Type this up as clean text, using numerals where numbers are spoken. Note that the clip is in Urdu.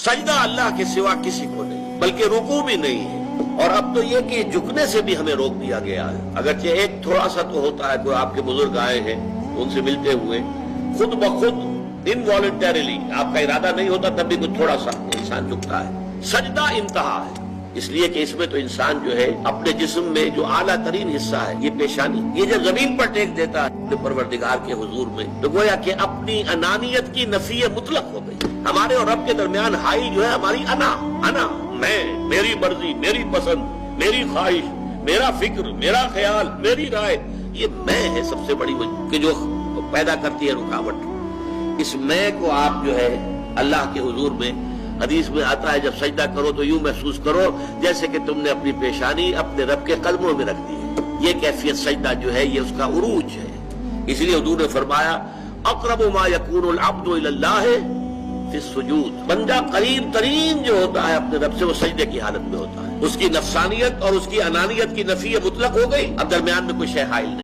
سجدہ اللہ کے سوا کسی کو نہیں، بلکہ رکوع بھی نہیں ہے۔ اور اب تو یہ کہ جھکنے سے بھی ہمیں روک دیا گیا ہے، اگرچہ ایک تھوڑا سا تو ہوتا ہے، کوئی آپ کے بزرگ آئے ہیں ان سے ملتے ہوئے خود بخود انوالنٹریلی، آپ کا ارادہ نہیں ہوتا تب بھی کوئی تھوڑا سا انسان جھکتا ہے۔ سجدہ انتہا ہے، اس لیے کہ اس میں تو انسان جو ہے اپنے جسم میں جو اعلیٰ ترین حصہ ہے یہ پیشانی، یہ جب زمین پر ٹیک دیتا ہے اپنے پروردگار کے حضور میں تو گویا کہ اپنی انانیت کی نفی مطلق ہو گئی۔ ہمارے اور رب کے درمیان حائل جو ہے ہماری انا، میں، میری مرضی، میری پسند، میری خواہش، میرا فکر، میرا خیال، میری رائے، یہ میں ہے سب سے بڑی وجہ کہ جو پیدا کرتی ہے رکاوٹ۔ اس میں کو آپ جو ہے اللہ کے حضور میں، حدیث میں آتا ہے جب سجدہ کرو تو یوں محسوس کرو جیسے کہ تم نے اپنی پیشانی اپنے رب کے قدموں میں رکھ دی ہے۔ یہ کیفیت سجدہ جو ہے یہ اس کا عروج ہے۔ اس لیے حضور نے فرمایا اقرب ما یکون العبد الی اللہ فی السجود، بندہ قریب ترین جو ہوتا ہے اپنے رب سے وہ سجدے کی حالت میں ہوتا ہے۔ اس کی نفسانیت اور اس کی انانیت کی نفی مطلق ہو گئی، اب درمیان میں کوئی شے حائل نہیں۔